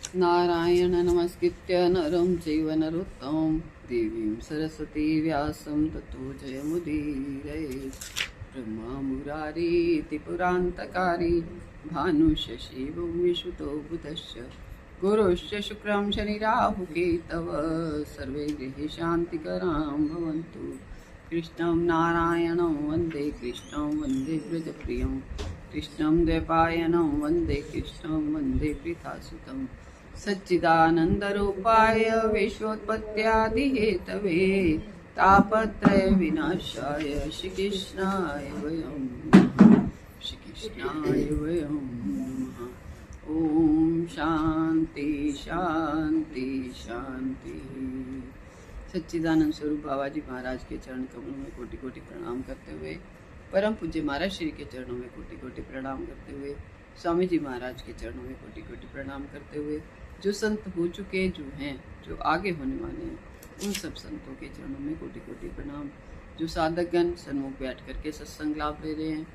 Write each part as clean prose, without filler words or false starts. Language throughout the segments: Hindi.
नारायण नमस्कृत्य नरं चैव नरोत्तमं देवीं सरस्वती व्यासं ततो जयमुदीरये। ब्रह्मा मुरारीति पुरान्तकारी भानुशशि भूमिसुतो बुधश्च गुरुश्च शुक्रं शनिराहुकेतवः सर्वे गृहे शान्तिकरां भवन्तु। कृष्णं नारायणं वन्दे कृष्णं वन्दे व्रजप्रियं कृष्णं द्वैपायनं वन्दे कृष्णं वन्दे पृथासुतं सच्चिदानन्दरूपाय विश्वोत्पत्त्यादिहेतवे तापत्रय विनाशाय श्रीकृष्णाय वयं नमः। ओम शांति शांति शांति। सच्चिदानंद स्वरूप बाबा जी महाराज के चरण कमलों में कोटि कोटि प्रणाम करते हुए, परम पूज्य महाराज श्री के चरणों में कोटि कोटि प्रणाम करते हुए, स्वामी जी महाराज के चरणों में कोटि कोटि प्रणाम करते हुए, जो संत हो चुके जो हैं, जो आगे होने वाले हैं, उन सब संतों के चरणों में कोटि कोटि प्रणाम। जो साधकगण सन्मुख बैठ करके सत्संग लाभ ले रहे हैं,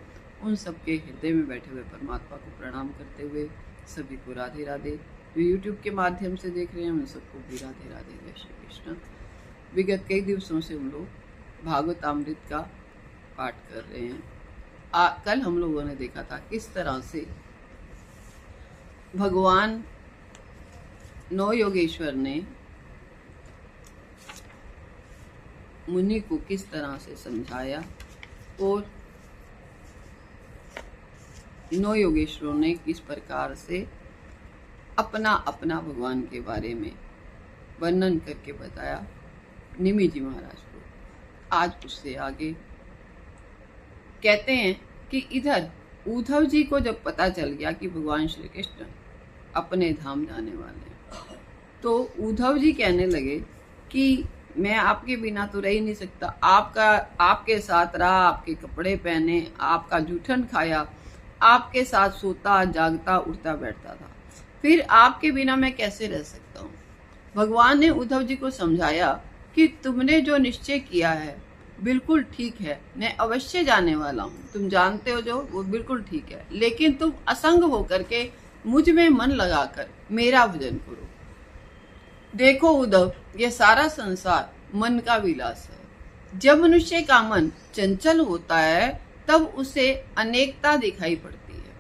उन सबके हृदय में बैठे हुए परमात्मा को प्रणाम करते हुए सभी को राधे राधे। जो यूट्यूब के माध्यम से देख रहे हैं उन सबको भी राधे राधे, जय श्री कृष्ण। विगत कई दिवसों से हम लोग भागवतामृत का पाठ कर रहे हैं। कल हम लोगों ने देखा था किस तरह से भगवान नौ योगेश्वर ने मुनि को किस तरह से समझाया और नौ योगेश्वरों ने किस प्रकार से अपना अपना भगवान के बारे में वर्णन करके बताया निमि जी महाराज को। आज उससे आगे कहते हैं कि इधर उद्धव जी को जब पता चल गया कि भगवान श्री कृष्ण अपने धाम जाने वाले हैं, तो उद्धव जी कहने लगे कि मैं आपके बिना तो रह ही नहीं सकता। आपके साथ रहा, आपके कपड़े पहने, आपका जूठन खाया, आपके साथ सोता जागता उठता बैठता था, फिर आपके बिना मैं कैसे रह सकता हूँ। भगवान ने उद्धव जी को समझाया कि तुमने जो निश्चय किया है बिल्कुल ठीक है, मैं अवश्य जाने वाला हूँ, तुम जानते हो जो वो बिल्कुल ठीक है, लेकिन तुम असंग होकर के मुझ में मन लगाकर मेरा भजन करो। देखो उद्धव, ये सारा संसार मन का विलास है। जब मनुष्य का मन चंचल होता है तब उसे अनेकता दिखाई पड़ती है।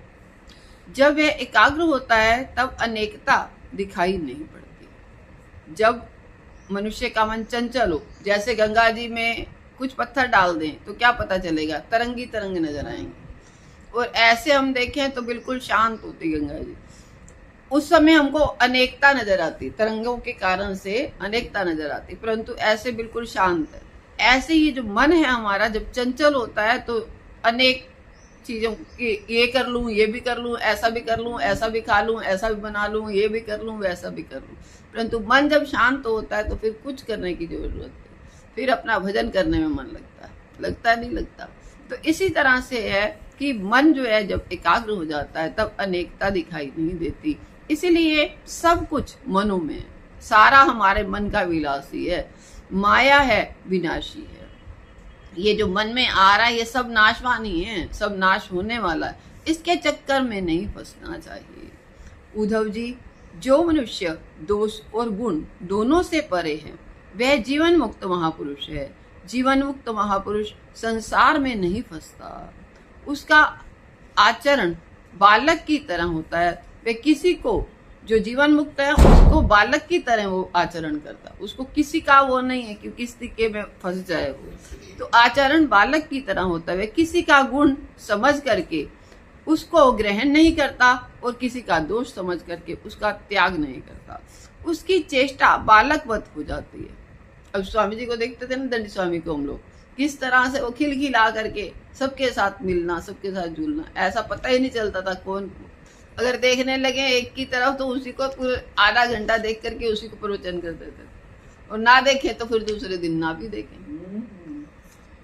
जब वह एकाग्र होता है तब अनेकता दिखाई नहीं पड़ती। जब मनुष्य का मन चंचल हो, जैसे गंगा जी में कुछ पत्थर डाल दें तो क्या पता चलेगा, तरंगी तरंग नजर आएंगे। और ऐसे हम देखें तो बिल्कुल शांत होती गंगा जी, उस समय हमको अनेकता नजर आती, तरंगों के कारण से अनेकता नजर आती, परंतु ऐसे बिल्कुल शांत है। ऐसे ही जो मन है हमारा जब चंचल होता है तो अनेक चीजों की, ये कर लूं, ये भी कर लूं, ऐसा भी कर लूं, ऐसा भी खा लूं, ऐसा भी बना लूं, ये भी कर लूं, वैसा भी कर लूं। परंतु मन जब शांत होता है तो फिर कुछ करने की जरूरत है, फिर अपना भजन करने में मन लगता नहीं लगता। तो इसी तरह से है कि मन जो है जब एकाग्र हो जाता है तब अनेकता दिखाई नहीं देती। इसीलिए सब कुछ मनो में है, सारा हमारे मन का विलासी है, माया है, विनाशी है। ये जो मन में आ रहा है ये सब नाशवानी है, सब नाश होने वाला है, इसके चक्कर में नहीं फंसना चाहिए। उद्धव जी, जो मनुष्य दोष और गुण दोनों से परे है वह जीवन मुक्त महापुरुष है। जीवन मुक्त महापुरुष संसार में नहीं फंसता। उसका आचरण बालक की तरह होता है। वह किसी को, जो जीवन मुक्त है उसको बालक की तरह वो आचरण करता, उसको किसी का वो नहीं है कि किसी के में फंस जाए वो। तो आचरण बालक की तरह होता है। वह किसी का गुण समझ करके उसको ग्रहण नहीं करता और किसी का दोष समझ करके उसका त्याग नहीं करता। उसकी चेष्टा बालकवत हो जाती है। अब स्वामी जी को देखते थे ना, दंडी स्वामी को हम लोग, किस तरह से वो खिलखिला करके सबके साथ मिलना, सबके साथ जुलना, ऐसा पता ही नहीं चलता था कौन। अगर देखने लगे एक की तरफ तो उसी को पूरे आधा घंटा देख करके उसी को प्रवचन कर देते थे, और ना देखे तो फिर दूसरे दिन ना भी देखें।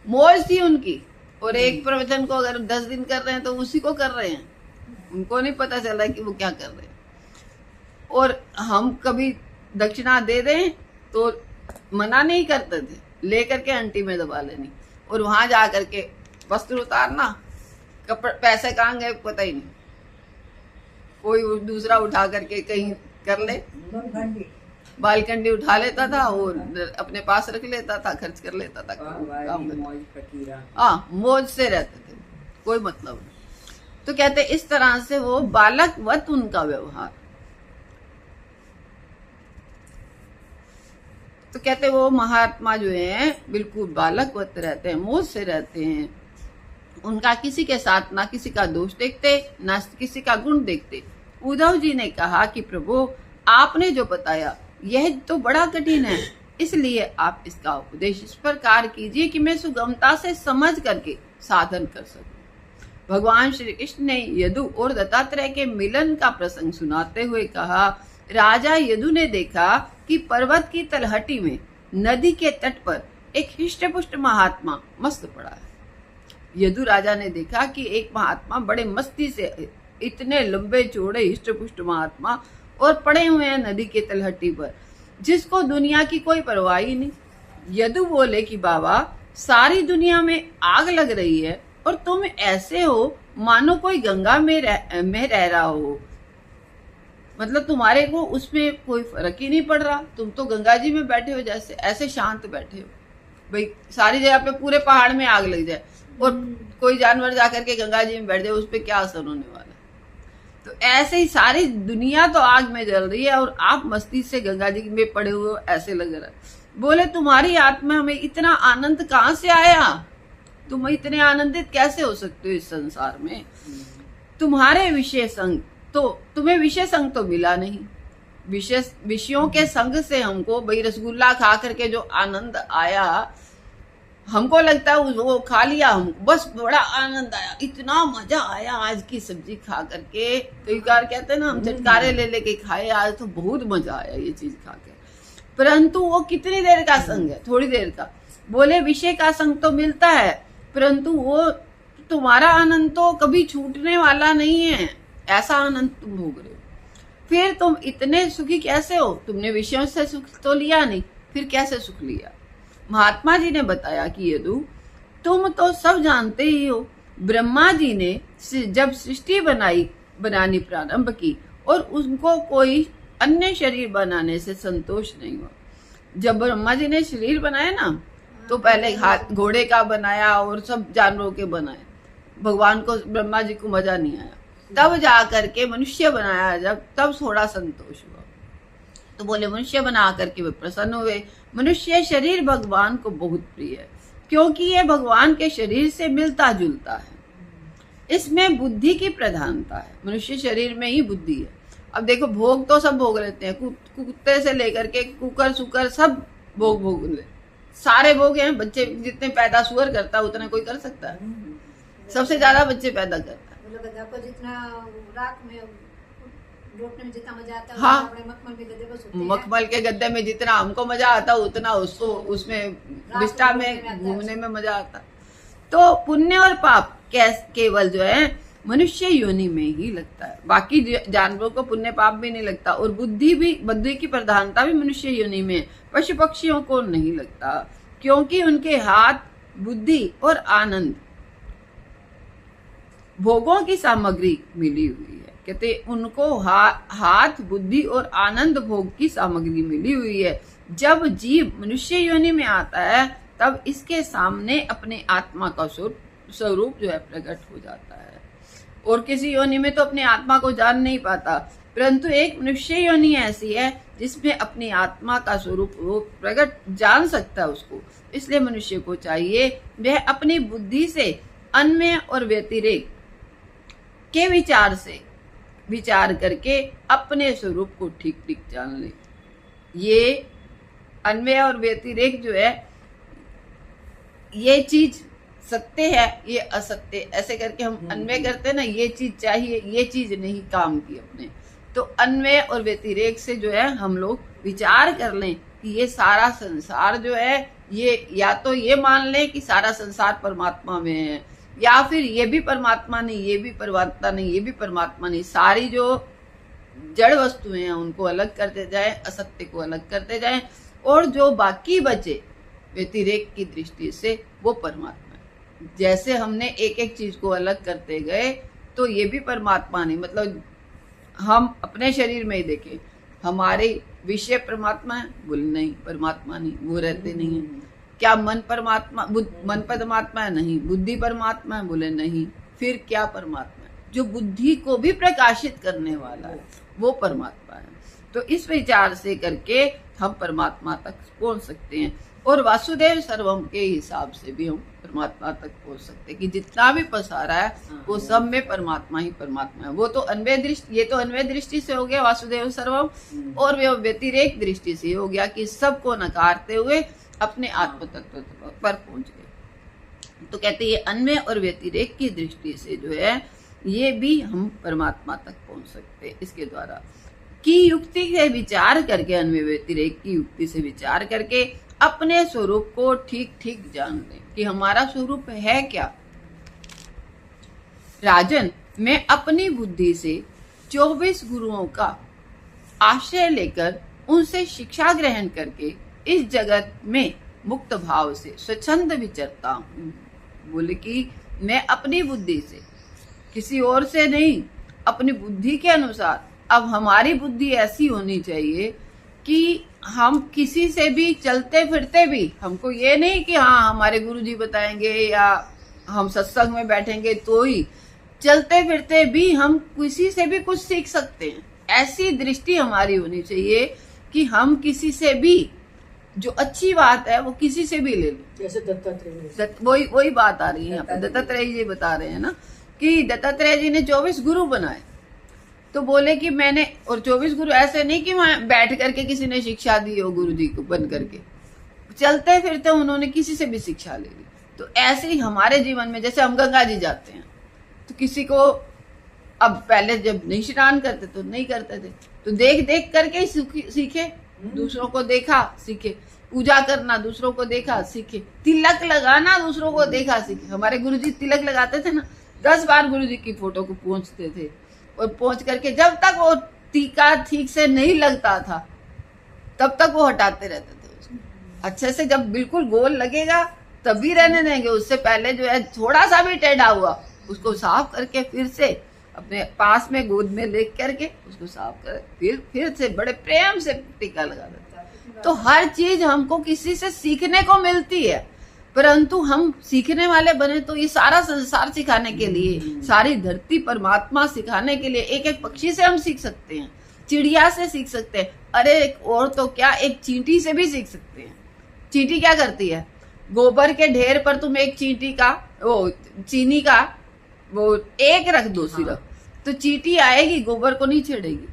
मौज थी उनकी। और एक प्रवचन को अगर 10 दिन कर रहे हैं तो उसी को कर रहे हैं, उनको नहीं पता चला कि वो क्या कर रहे हैं। और हम कभी दक्षिणा दे दें तो मना नहीं करते थे, लेकर के अंटी में दबा लेनी, और वहां जा करके वस्त्र उतारना, पैसे कहाँ गए पता ही नहीं, कोई दूसरा उठा करके कहीं कर ले, बालकंडी उठा लेता था और अपने पास रख लेता था, खर्च कर लेता था, काम हाँ मौज से रहते थे, कोई मतलब नहीं। तो कहते इस तरह से वो बालकवत उनका व्यवहार। तो कहते वो महात्मा जो हैं बिल्कुल बालकवत रहते हैं, मौज से रहते हैं, उनका किसी के साथ ना किसी का दोष देखते ना किसी का गुण देखते। उद्धव जी ने कहा कि प्रभु आपने जो बताया यह तो बड़ा कठिन है, इसलिए आप इसका उपदेश इस प्रकार कीजिए कि मैं सुगमता से समझ करके साधन कर सकूं। भगवान श्री कृष्ण ने यदु और दत्तात्रेय के मिलन का प्रसंग सुनाते हुए कहा, राजा यदु ने देखा कि पर्वत की तलहटी में नदी के तट पर एक हृष्टपुष्ट महात्मा मस्त पड़ा है। यदु राजा ने देखा कि एक महात्मा बड़े मस्ती से, इतने लंबे चौड़े हृष्टपुष्ट महात्मा और पड़े हुए हैं नदी के तलहटी पर, जिसको दुनिया की कोई परवाह ही नहीं। यदु बोले कि बाबा सारी दुनिया में आग लग रही है और तुम ऐसे हो मानो कोई गंगा में रह रहा हो, मतलब तुम्हारे को उसमें कोई फर्क ही नहीं पड़ रहा, तुम तो गंगा जी में बैठे हो, जैसे ऐसे शांत बैठे हो। भाई सारी जगह पे पूरे पहाड़ में आग लग जाए और कोई जानवर जाकर के गंगा जी में बैठ जाए, उस पर क्या असर होने वाला है। तो ऐसे ही सारी दुनिया तो आग में जल रही है और आप मस्ती से गंगा जी में पड़े हुए हो, ऐसे लग रहा है। बोले तुम्हारी आत्मा में इतना आनंद कहाँ से आया, तुम इतने आनंदित कैसे हो सकते हो इस संसार में। तुम्हारे विषय संग तो तुम्हें विषय संग तो मिला नहीं, विषयों के संग से हमको भाई रसगुल्ला खा करके जो आनंद आया, हमको लगता है वो खा लिया, हमको बस बड़ा आनंद आया, इतना मजा आया आज की सब्जी खा करके। कई बार कहते हैं ना हम चटकारे ले लेके खाए, आज तो बहुत मजा आया ये चीज खा के। परंतु वो कितनी देर का संग है, थोड़ी देर का। बोले विषय का संग तो मिलता है, परंतु वो तुम्हारा आनंद तो कभी छूटने वाला नहीं है, ऐसा आनंद तुम भोग रहे हो। फिर तुम इतने सुखी कैसे हो, तुमने विषयों से सुख तो लिया नहीं, फिर कैसे सुख लिया। महात्मा जी ने बताया कि यदु तुम तो सब जानते ही हो, ब्रह्मा जी ने जब सृष्टि बनानी प्रारंभ की और उनको कोई अन्य शरीर बनाने से संतोष नहीं हुआ। जब ब्रह्मा जी ने शरीर बनाया ना, तो पहले हाथ घोड़े का बनाया और सब जानवरों के बनाए, भगवान को ब्रह्मा जी को मजा नहीं आया। तब जा करके मनुष्य बनाया, जब तब थोड़ा संतोष हुआ। तो बोले मनुष्य बना करके वे प्रसन्न हुए। मनुष्य शरीर भगवान को बहुत प्रिय है, क्योंकि ये भगवान के शरीर से मिलता जुलता है, इसमें बुद्धि की प्रधानता है। मनुष्य शरीर में ही बुद्धि है। अब देखो भोग तो सब भोग लेते हैं, कुत्ते से लेकर के कुकर सुकर सब भोग ले, सारे भोग हैं। बच्चे जितने पैदा सुअर करता है उतना कोई कर सकता है, सबसे ज्यादा बच्चे पैदा करता है। जितना रात में में जितना मजा आता है, हाँ, मखमल के गद्दे में जितना हमको मजा आता है उतना उसको उसमें बिस्टा में घूमने में मजा आता। तो पुण्य और पाप केवल जो है मनुष्य योनि में ही लगता है, बाकी जानवरों को पुण्य पाप भी नहीं लगता। और बुद्धि की प्रधानता भी मनुष्य योनि में, पशु पक्षियों को नहीं लगता, क्योंकि उनके हाथ बुद्धि और आनंद भोगों की सामग्री मिली हुई है। कहते उनको हाथ बुद्धि और आनंद भोग की सामग्री मिली हुई है। जब जीव मनुष्य योनि में आता है तब इसके सामने अपने आत्मा का स्वरूप जो है प्रकट हो जाता है। और किसी योनि में तो अपने आत्मा को जान नहीं पाता, परंतु एक मनुष्य योनि ऐसी है जिसमें अपनी आत्मा का स्वरूप वो प्रकट जान सकता है उसको। इसलिए मनुष्य को चाहिए वह अपनी बुद्धि से अन्वय और व्यतिरेक के विचार से विचार करके अपने स्वरूप को ठीक ठीक जान ले। ये अन्वय और व्यतिरेक जो है, ये चीज सत्य है, ये असत्य, ऐसे करके हम अन्वय करते हैं ना, ये चीज चाहिए, ये चीज नहीं काम की अपने। तो अन्वय और व्यतिरेक से जो है हम लोग विचार कर लें कि ये सारा संसार जो है, ये या तो ये मान लें कि सारा संसार परमात्मा में है, या फिर ये भी परमात्मा नहीं, ये भी परमात्मा नहीं, ये भी परमात्मा नहीं। सारी जो जड़ वस्तुएं हैं उनको अलग करते जाएं, असत्य को अलग करते जाएं, और जो बाकी बचे व्यतिरेक की दृष्टि से वो परमात्मा है। जैसे हमने एक एक चीज को अलग करते गए तो ये भी परमात्मा नहीं, मतलब हम अपने शरीर में ही देखें हमारे विषय परमात्मा है? बोले नहीं, परमात्मा नहीं, वो रहते नहीं है। क्या मन परमात्मा, मन परमात्मा है? नहीं। बुद्धि परमात्मा है? बोले नहीं। फिर क्या परमात्मा है? जो बुद्धि को भी प्रकाशित करने वाला है, वो परमात्मा है। तो इस विचार से करके हम परमात्मा तक पहुंच सकते हैं। और वासुदेव सर्वम के हिसाब से भी हम परमात्मा तक पहुंच सकते हैं कि जितना भी पसारा है वो सब में परमात्मा ही परमात्मा है। वो तो अन्वय दृष्टि, ये तो अन्वय दृष्टि से हो गया वासुदेव सर्वम, और वे व्यतिरेक दृष्टि से हो गया कि सबको नकारते हुए अपने आत्म तत्व पर पहुंच गए। तो कहते हैं ये अन्वय और व्यतिरेक की दृष्टि से जो है ये भी हम परमात्मा तक पहुंच सकते हैं इसके द्वारा। की युक्ति से विचार करके, अन्वय व्यतिरेक की युक्ति से विचार करके अपने स्वरूप को ठीक ठीक जान लें कि हमारा स्वरूप है क्या। राजन, मैं अपनी बुद्धि से 24 गुरुओं का आश्रय लेकर उनसे शिक्षा ग्रहण करके इस जगत में मुक्त भाव से स्वच्छंद विचरता हूँ। बोले कि मैं अपनी बुद्धि से, किसी और से नहीं, अपनी बुद्धि के अनुसार। अब हमारी बुद्धि ऐसी होनी चाहिए कि हम किसी से भी चलते फिरते भी, हमको ये नहीं कि हाँ हमारे गुरुजी बताएंगे या हम सत्संग में बैठेंगे तो ही, चलते फिरते भी हम किसी से भी कुछ सीख सकते हैं। ऐसी दृष्टि हमारी होनी चाहिए कि हम किसी से भी जो अच्छी बात है वो किसी से भी ले लें। जैसे दत्तात्रेय, वही बात आ रही है यहाँ पे। दत्तात्रेय जी बता रहे हैं ना कि दत्तात्रेय जी ने 24 गुरु बनाए। तो बोले कि मैंने, और 24 गुरु ऐसे नहीं कि वहां बैठ करके किसी ने शिक्षा दी हो, गुरु जी को बन करके चलते फिरते उन्होंने किसी से भी शिक्षा ले ली। तो ऐसे ही हमारे जीवन में, जैसे हम गंगा जी जाते हैं तो किसी को, अब पहले जब नहीं स्नान करते तो नहीं करते थे, तो देख देख करके ही सीखे, दूसरों को देखा सीखे, पूजा करना दूसरों को देखा सीखे, तिलक लगाना दूसरों को देखा सीखे। हमारे गुरुजी तिलक लगाते थे ना, 10 बार गुरुजी की फोटो को पोंछते थे, और पोंछ करके जब तक वो टीका ठीक से नहीं लगता था तब तक वो हटाते रहते थे उसको। अच्छे से जब बिल्कुल गोल लगेगा तभी रहने देंगे, उससे पहले जो है थोड़ा सा भी टेढ़ा हुआ उसको साफ करके फिर से अपने पास में गोद में ले करके उसको साफ कर फिर से बड़े प्रेम से टीका लगा देते हैं। तो हर चीज हमको किसी से सीखने को मिलती है, परंतु हम सीखने वाले बने तो ये सारा संसार सिखाने के लिए, सारी धरती परमात्मा सिखाने के लिए, एक एक पक्षी से हम सीख सकते हैं, चिड़िया से सीख सकते हैं, अरे और तो क्या, एक चींटी से भी सीख सकते हैं। चींटी क्या करती है, गोबर के ढेर पर तुम एक चींटी का, वो चीनी का वो एक रख दो सिर्फ, तो चींटी आएगी, गोबर को नहीं छेड़ेगी,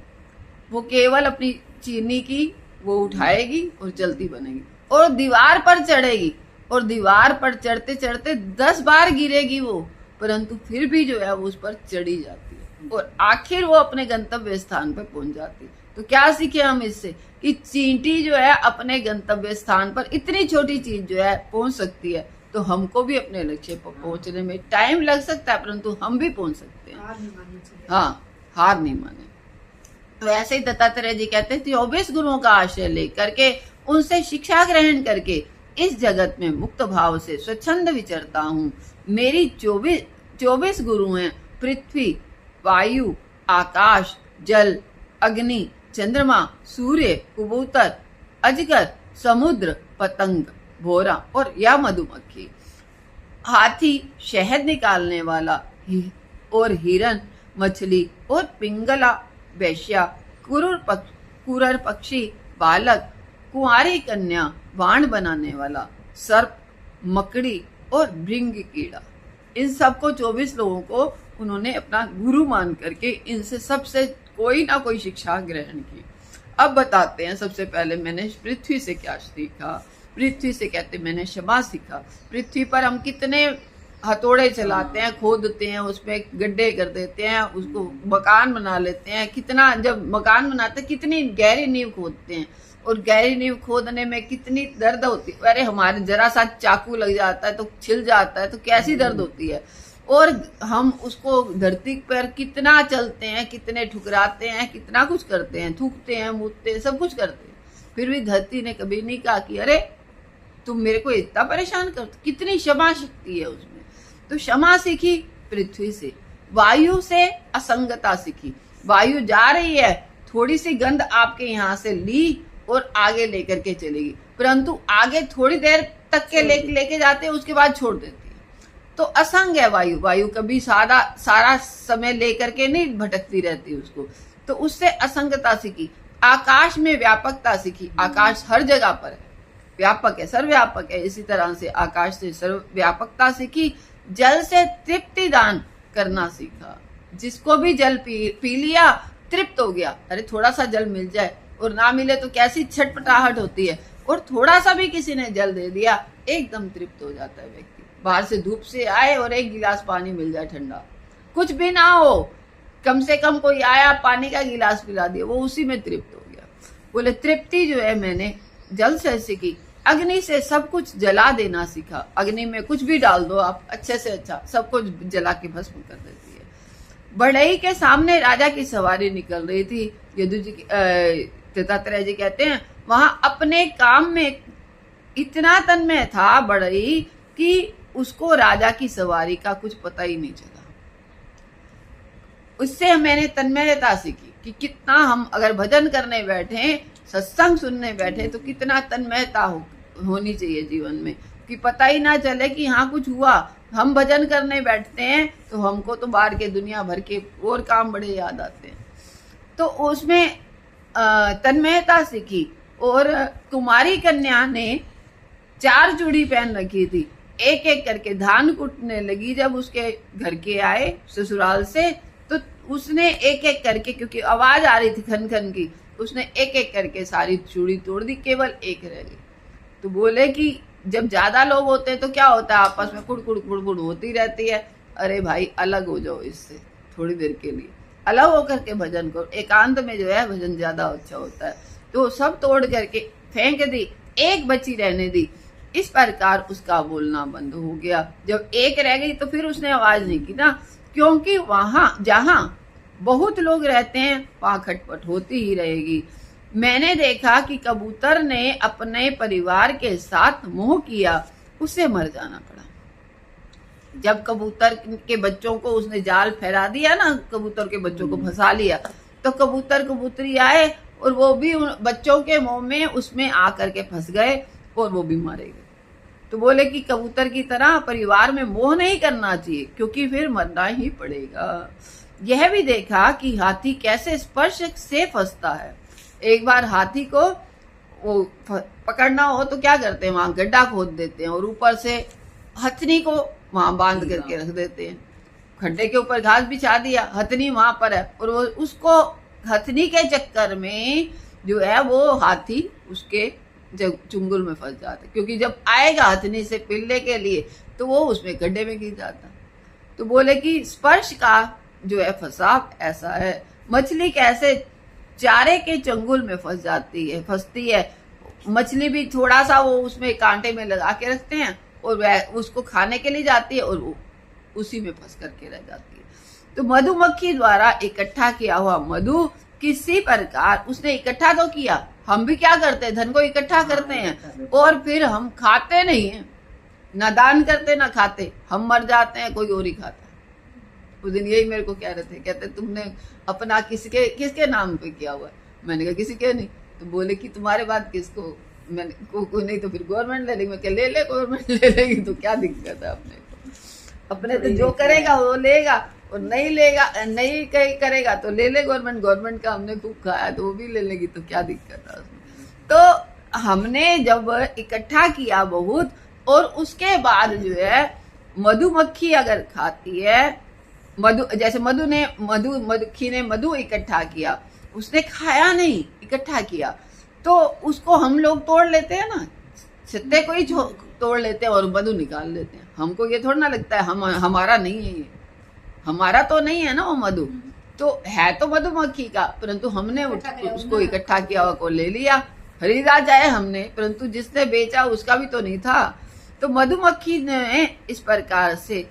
वो केवल अपनी चीनी की वो उठाएगी और चलती बनेगी, और दीवार पर चढ़ेगी, और दीवार पर चढ़ते चढ़ते 10 बार गिरेगी वो, परंतु फिर भी जो है वो उस पर चढ़ी जाती है, और आखिर वो अपने गंतव्य स्थान पर पहुंच जाती है। तो क्या सीखे हम इससे कि चींटी जो है अपने गंतव्य स्थान पर इतनी छोटी चीज जो है पहुंच सकती है, तो हमको भी अपने लक्ष्य पर पहुंचने में टाइम लग सकता है, परंतु हम भी पहुंच सकते हैं। हाँ, हार नहीं माने। तो ऐसे ही दत्तात्रेय जी कहते हैं 24 गुरुओं का आश्रय लेकर के उनसे शिक्षा ग्रहण करके इस जगत में मुक्त भाव से स्वच्छंद विचरता हूँ। मेरी 24 गुरु हैं, पृथ्वी, वायु, आकाश, जल, अग्नि, चंद्रमा, सूर्य, कबूतर, अजगर, समुद्र, पतंग, भोरा और या मधुमक्खी, हाथी, शहद निकालने वाला, और हिरन, मछली और पिंगला, वैश्या, कुरर पक्षी, बालक, कुंवारी कन्या, बाण बनाने वाला, सर्प, मकड़ी और भृंग कीड़ा, इन सबको 24 लोगों को उन्होंने अपना गुरु मान करके इनसे सबसे कोई ना कोई शिक्षा ग्रहण की। अब बताते हैं, सबसे पहले मैंने पृथ्वी से क्या सीखा। पृथ्वी से कहते मैंने क्षमा सीखा। पृथ्वी पर हम कितने हथौड़े चलाते हैं, खोदते हैं, उसमें गड्ढे कर देते हैं, उसको मकान बना लेते हैं। कितना, जब मकान बनाते हैं कितनी गहरी नींव खोदते हैं, और गहरी नींव खोदने में कितनी दर्द होती है। अरे हमारे जरा सा चाकू लग जाता है तो छिल जाता है, तो कैसी दर्द होती है। और हम उसको धरती पर कितना चलते हैं, कितने ठुकराते हैं, कितना कुछ करते हैं, थूकते हैं, मूतते हैं, सब कुछ करते हैं, फिर भी धरती ने कभी नहीं कहा कि अरे तुम मेरे को इतना परेशान करते। कितनी क्षमा शक्ति है उसमें। तो क्षमा सीखी पृथ्वी से। वायु से असंगता सीखी। वायु जा रही है, थोड़ी सी गंध आपके यहाँ से ली और आगे लेकर के चलेगी, परंतु आगे थोड़ी देर तक के लेके जाते हैं, उसके बाद छोड़ देती है। तो असंग है वायु। वायु कभी सारा समय लेकर के नहीं भटकती रहती उसको, तो उससे असंगता सीखी। आकाश में व्यापकता सीखी। आकाश हर जगह पर है, व्यापक है, सर्वव्यापक है। इसी तरह से आकाश से सर्वव्यापकता सीखी। जल से तृप्ति दान करना सीखा। जिसको भी जल पी लिया तृप्त हो गया। अरे थोड़ा सा जल मिल जाए और ना मिले तो कैसी छटपटाहट होती है, और थोड़ा सा भी किसी ने जल दे दिया एकदम तृप्त हो जाता है व्यक्ति। बाहर से धूप से आए और एक गिलास पानी मिल जाए ठंडा, कुछ भी ना हो, कम से कम कोई आया पानी का गिलास पिला दिया, वो उसी में तृप्त हो गया। बोले तृप्ति जो है मैंने जल से सीखी। अग्नि से सब कुछ जला देना सीखा। अग्नि में कुछ भी डाल दो आप, अच्छे से अच्छा सब कुछ जला के भस्म कर देती है। बढ़ई के सामने राजा की सवारी निकल रही थी। यदु जी दत्तात्रेय जी कहते हैं वहां अपने काम में इतना तन्मय था बढ़ई कि उसको राजा की सवारी का कुछ पता ही नहीं चला। उससे मैंने तन्मयता सीखी कि कितना हम अगर भजन करने बैठे, सत्संग सुनने बैठे, तो कितना तन्मयता होनी चाहिए जीवन में, कि पता ही ना चले कि हाँ कुछ हुआ। हम भजन करने बैठते हैं तो हमको तो बाहर के दुनिया भर के और काम बड़े याद आते हैं। तो उसमें तन्मयता सीखी। और कुमारी कन्या ने 4 चूड़ी पहन रखी थी। एक एक करके धान कुटने लगी। जब उसके घर के आए ससुराल से, तो उसने एक एक करके, क्योंकि आवाज आ रही थी खन खन की, उसने एक एक करके सारी चूड़ी तोड़ दी, केवल एक रह गई। तो बोले कि जब ज्यादा लोग होते हैं तो क्या होता है, आपस में कुड़ होती रहती है। अरे भाई अलग हो जाओ इससे थोड़ी देर के लिए, अलग होकर के भजन करो। एकांत में जो है भजन ज्यादा अच्छा होता है। तो सब तोड़ करके फेंक दी, एक बची रहने दी। इस प्रकार उसका बोलना बंद हो गया। जब एक रह गई तो फिर उसने आवाज नहीं की ना, क्योंकि वहां जहां बहुत लोग रहते हैं वहां खटपट होती ही रहेगी। मैंने देखा कि कबूतर ने अपने परिवार के साथ मोह किया, उसे मर जाना पड़ा। जब कबूतर के बच्चों को उसने जाल फैला दिया ना, कबूतर के बच्चों को फंसा लिया, तो कबूतर कबूतरी आए और वो भी बच्चों के मुंह में उसमें आकर के फंस गए और वो भी मारे गए। तो बोले कि कबूतर की तरह परिवार में मोह नहीं करना चाहिए, क्योंकि फिर मरना ही पड़ेगा। यह भी देखा कि हाथी कैसे स्पर्श से फंसता है। एक बार हाथी को वो पकड़ना हो तो क्या करते हैं, वहां गड्ढा खोद देते हैं और ऊपर से हथनी को वहां बांध करके रख देते हैं। खड्डे के ऊपर घास बिछा दिया, हथनी वहां पर है, और वो उसको हथनी के चक्कर में जो है वो हाथी उसके चुंगल में फंस जाता है, क्योंकि जब आएगा हथनी से पिलने के लिए तो वो उसमें गड्ढे में गिर जाता है। तो बोले कि स्पर्श का जो है फंसाव ऐसा है। मछली कैसे चारे के चंगुल में फंसती है। मछली भी थोड़ा सा वो उसमें कांटे में लगा के रखते हैं और वह उसको खाने के लिए जाती है और वो उसी में फंस करके रह जाती है। तो मधुमक्खी द्वारा इकट्ठा किया हुआ मधु किसी प्रकार उसने इकट्ठा तो किया। हम भी क्या करते हैं, धन को इकट्ठा करते हैं और फिर हम खाते नहीं है, ना दान करते ना खाते, हम मर जाते हैं, कोई और ही खाता है। उस दिन यही मेरे को कह रहे थे, कहते तुमने अपना किसके नाम पे किया हुआ है? मैंने कहा किसी के नहीं। तो बोले कि तुम्हारे बाद किसको? मैंने कोई नहीं तो फिर गवर्नमेंट ले लेगी। मैं ले गवर्नमेंट ले लेगी तो क्या दिक्कत है अपने को? अपने तो जो करेगा वो लेगा, और नहीं करेगा तो ले ले गवर्नमेंट का हमने खूब खाया तो वो भी ले लेगी, तो क्या दिक्कत है उसमें? तो हमने जब इकट्ठा किया बहुत, और उसके बाद जो है मधुमक्खी अगर खाती है जैसे मधुमक्खी ने मधु इकट्ठा किया, उसने खाया नहीं, इकट्ठा किया, तो उसको हम लोग तोड़ लेते हैं ना, छत्ते को ही तोड़ लेते हैं और मधु निकाल लेते हैं। हमको ये थोड़ा ना लगता है हमारा नहीं है ये, हमारा तो नहीं है ना वो मधु, तो है तो मधुमक्खी का, परंतु हमने उसको इकट्ठा किया हुआ को ले लिया। खरीदा जाए हमने, परंतु जिसने बेचा उसका भी तो नहीं था। तो मधुमक्खी ने इस प्रकार से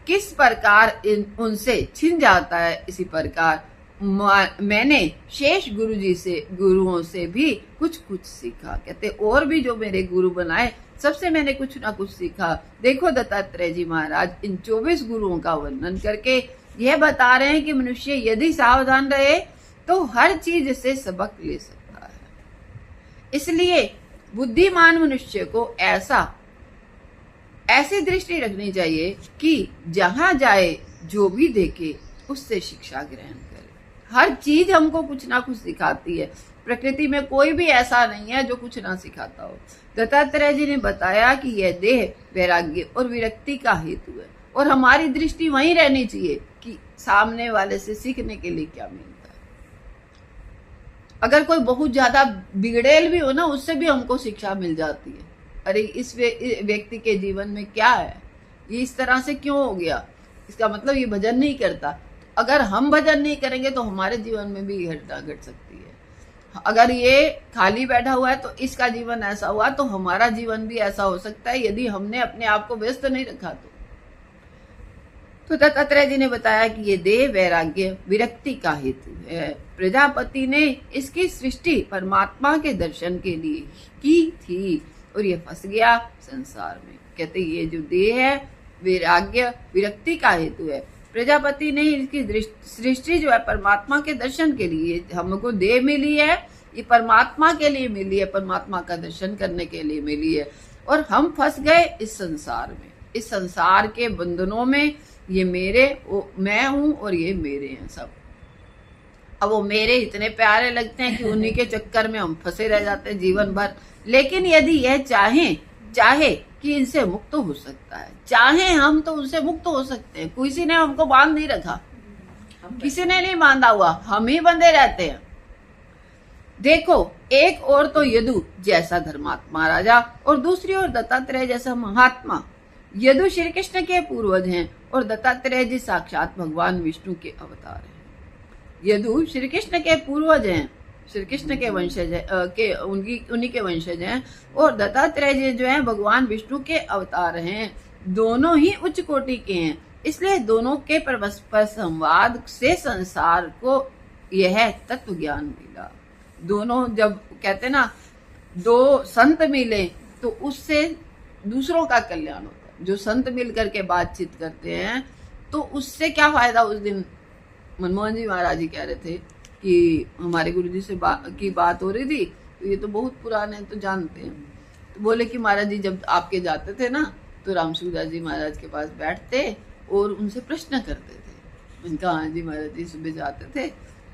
किस प्रकार उनसे छिन जाता है, इसी प्रकार मैंने शेष गुरुओं से भी कुछ सीखा। कहते और भी जो मेरे गुरु बनाए सबसे मैंने कुछ ना कुछ सीखा। देखो दत्तात्रेय जी महाराज इन 24 गुरुओं का वर्णन करके यह बता रहे हैं कि मनुष्य यदि सावधान रहे तो हर चीज से सबक ले सकता है। इसलिए बुद्धिमान मनुष्य को ऐसी दृष्टि रखनी चाहिए कि जहां जाए जो भी देखे उससे शिक्षा ग्रहण करे। हर चीज हमको कुछ ना कुछ सिखाती है। प्रकृति में कोई भी ऐसा नहीं है जो कुछ ना सिखाता हो। दत्तात्रेय जी ने बताया कि यह देह वैराग्य और विरक्ति का हेतु है, और हमारी दृष्टि वहीं रहनी चाहिए कि सामने वाले से सीखने के लिए क्या मिलता है। अगर कोई बहुत ज्यादा बिगड़ेल भी हो ना, उससे भी हमको शिक्षा मिल जाती है। अरे इस व्यक्ति के जीवन में क्या है, ये इस तरह से क्यों हो गया, इसका मतलब ये भजन नहीं करता। अगर हम भजन नहीं करेंगे तो हमारे जीवन में भी घटना घट सकती है। अगर ये खाली बैठा हुआ है तो इसका जीवन ऐसा हुआ, तो हमारा जीवन भी ऐसा हो सकता है यदि हमने अपने आप को व्यस्त नहीं रखा तो दत्तात्रेय जी ने बताया कि ये देह वैराग्य विरक्ति का हेतु है। प्रजापति ने इसकी सृष्टि परमात्मा के दर्शन के लिए की थी और ये फंस गया संसार में। कहते ये जो देह है वैराग्य विरक्ति का हेतु है। प्रजापति ने इसकी सृष्टि जो है परमात्मा के दर्शन के लिए, हमको देह मिली है ये परमात्मा के लिए मिली है, परमात्मा का दर्शन करने के लिए मिली है, और हम फंस गए इस संसार में, इस संसार के बंधनों में। ये मेरे, वो मैं हूं और ये मेरे हैं सब। अब वो मेरे इतने प्यारे लगते हैं कि उन्हीं के चक्कर में हम फंसे रह जाते हैं जीवन भर। लेकिन यदि यह चाहे कि इनसे मुक्त हो सकता है, चाहे हम तो उनसे मुक्त हो सकते हैं। किसी ने हमको बांध नहीं रखा, किसी ने नहीं बांधा हुआ, हम ही बंधे रहते हैं। देखो, एक और तो यदु जैसा धर्मात्मा राजा और दूसरी ओर दत्तात्रेय जैसा महात्मा। यदु श्री कृष्ण के पूर्वज हैं और दत्तात्रेय जी साक्षात भगवान विष्णु के अवतार हैं। यदु श्री कृष्ण के पूर्वज हैं, श्री कृष्ण के वंशज उन्हीं के वंशज हैं, और दत्तात्रेय जी जो है भगवान विष्णु के अवतार हैं। दोनों ही उच्च कोटि के हैं, इसलिए दोनों के परस्पर संवाद से संसार को यह तत्व ज्ञान मिला। दोनों जब कहते ना दो संत मिले तो उससे दूसरों का कल्याण होता है। जो संत मिल करके बातचीत करते हैं तो उससे क्या फायदा। उस दिन मनमोहन जी महाराज जी कह रहे थे कि हमारे गुरुजी से की बात हो रही थी, तो ये तो बहुत पुराने तो जानते हैं। तो बोले कि महाराज जी जब आपके जाते थे ना तो रामसूदास जी महाराज के पास बैठते और उनसे प्रश्न करते थे। उनका हाँ जी महाराज जी सुबह जाते थे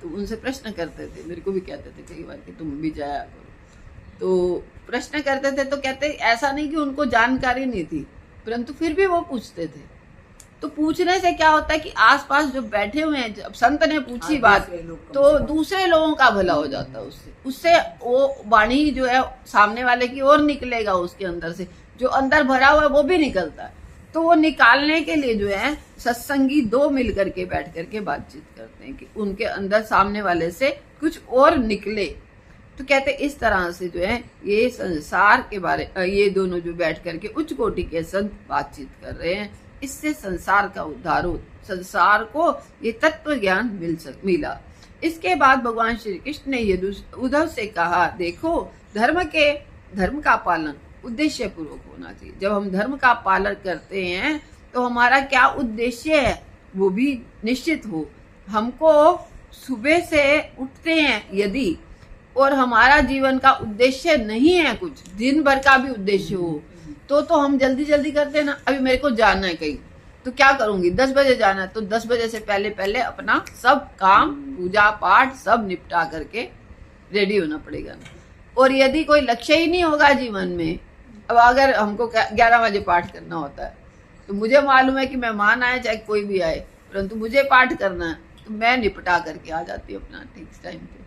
तो उनसे प्रश्न करते थे। मेरे को भी कहते थे कई बार कि तुम भी जाया करो। तो प्रश्न करते थे तो कहते ऐसा नहीं कि उनको जानकारी नहीं थी, परंतु फिर भी वो पूछते थे। तो पूछने से क्या होता है कि आसपास जो बैठे हुए हैं, जब संत ने पूछी बात तो दूसरे लोगों का भला हो जाता है। उससे वो वाणी जो है सामने वाले की ओर निकलेगा, उसके अंदर से जो अंदर भरा हुआ है वो भी निकलता है। तो वो निकालने के लिए जो है सत्संगी दो मिल करके बैठ करके बातचीत करते हैं कि उनके अंदर सामने वाले से कुछ और निकले। तो कहते इस तरह से जो है ये संसार के बारे, ये दोनों जो बैठ करके उच्च कोटि के संत बातचीत कर रहे हैं, इससे संसार का उद्धार हो, संसार को ये तत्व ज्ञान मिला। इसके बाद भगवान श्री कृष्ण ने उद्धव से कहा, देखो धर्म का पालन उद्देश्य पूर्वक होना चाहिए। जब हम धर्म का पालन करते हैं तो हमारा क्या उद्देश्य है वो भी निश्चित हो। हमको सुबह से उठते हैं यदि और हमारा जीवन का उद्देश्य नहीं है, कुछ दिन भर का भी उद्देश्य हो तो हम जल्दी जल्दी करते हैं ना। अभी मेरे को जाना है कहीं, तो क्या करूंगी, 10 बजे जाना है तो 10 बजे से पहले अपना सब काम पूजा पाठ सब निपटा करके रेडी होना पड़ेगा ना। और यदि कोई लक्ष्य ही नहीं होगा जीवन में, अब अगर हमको 11 बजे पाठ करना होता है तो मुझे मालूम है कि मेहमान आए चाहे कोई भी आए, परंतु मुझे पाठ करना है तो मैं निपटा करके आ जाती हूँ अपना ठीक टाइम पे।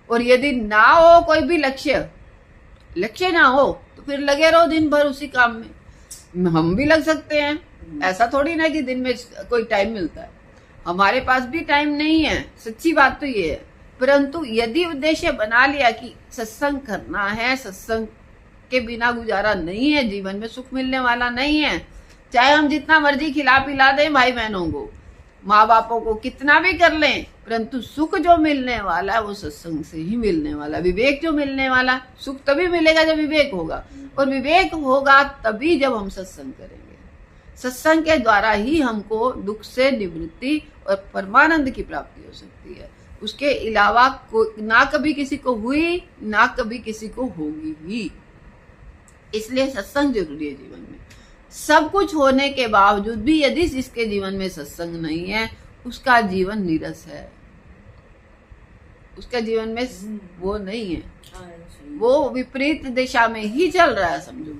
और यदि ना हो कोई भी लक्ष्य ना हो तो फिर लगे रहो दिन भर उसी काम में। हम भी लग सकते हैं, ऐसा थोड़ी ना कि दिन में कोई टाइम मिलता है, हमारे पास भी टाइम नहीं है, सच्ची बात तो ये है। परंतु यदि उद्देश्य बना लिया कि सत्संग करना है, सत्संग के बिना गुजारा नहीं है, जीवन में सुख मिलने वाला नहीं है। चाहे हम जितना मर्जी खिला पिला दें भाई बहनों को, माँ बापों को कितना भी कर लें, परंतु सुख जो मिलने वाला है वो सत्संग से ही मिलने वाला। विवेक जो मिलने वाला, सुख तभी मिलेगा जब विवेक होगा, और विवेक होगा तभी जब हम सत्संग करेंगे। सत्संग के द्वारा ही हमको दुख से निवृत्ति और परमानंद की प्राप्ति हो सकती है। उसके अलावा ना कभी किसी को हुई, ना कभी किसी को होगी ही। इसलिए सत्संग जरूरी है जीवन में। सब कुछ होने के बावजूद भी यदि जिसके जीवन में सत्संग नहीं है, उसका जीवन नीरस है, उसका जीवन में वो नहीं है, वो विपरीत दिशा में ही चल रहा है समझो।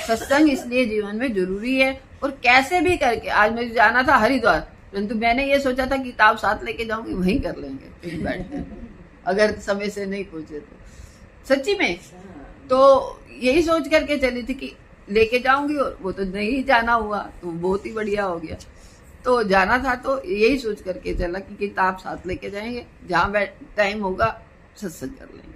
सत्संग इसलिए जीवन में जरूरी है। और कैसे भी करके, आज मुझे जाना था हरिद्वार, परंतु मैंने ये सोचा था किताब साथ लेके जाऊंगी, वहीं कर लेंगे कहीं बैठ कर, अगर समय से नहीं पहुंचे तो। सच्ची में तो यही सोच करके चली थी कि लेके जाऊंगी, और वो तो नहीं जाना हुआ, तो बहुत ही बढ़िया हो गया। तो जाना था तो यही सोच करके चला कि किताब साथ लेके जाएंगे, जहाँ टाइम होगा सत्संग कर लेंगे।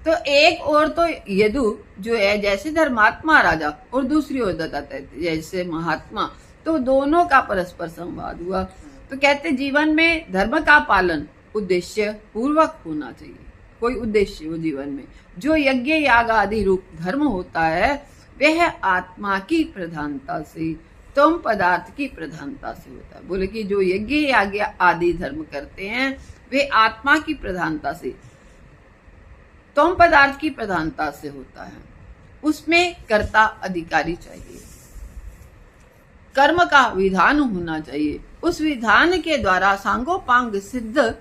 तो एक और तो यदु जो है जैसे धर्मात्मा राजा, और दूसरी ओर दत्तात्रेय जैसे महात्मा, तो दोनों का परस्पर संवाद हुआ। तो कहते जीवन में धर्म का पालन उद्देश्य पूर्वक होना चाहिए। कोई उद्देश्य हो जीवन में, जो यज्ञ याग आदि रूप धर्म होता है वह आत्मा की प्रधानता से, तुम पदार्थ की प्रधानता से होता है। बोले कि जो यज्ञ याग आदि धर्म करते हैं वे आत्मा की प्रधानता से, तुम पदार्थ की प्रधानता से होता है। उसमें कर्ता अधिकारी चाहिए, कर्म का विधान होना चाहिए। उस विधान के द्वारा सांगोपांग सिद्ध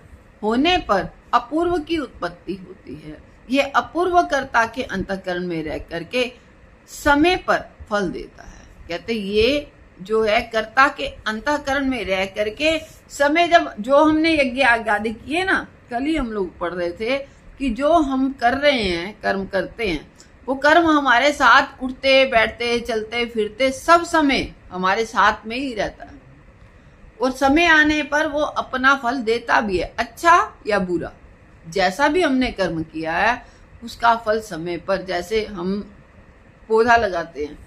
होने पर अपूर्व की उत्पत्ति होती है। यह अपूर्व कर्ता के अंतःकरण में रह करके समय पर फल देता है। कहते ये जो है कर्ता के अंतःकरण में रह करके समय, जब जो हमने यज्ञ आदि किए ना, कल ही हम लोग पढ़ रहे थे कि जो हम कर रहे हैं, कर्म करते हैं, वो कर्म हमारे साथ उठते बैठते चलते फिरते सब समय हमारे साथ में ही रहता है। और समय आने पर वो अपना फल देता भी है, अच्छा या बुरा। जैसा भी हमने कर्म किया है उसका फल समय पर, जैसे हम पौधा लगाते हैं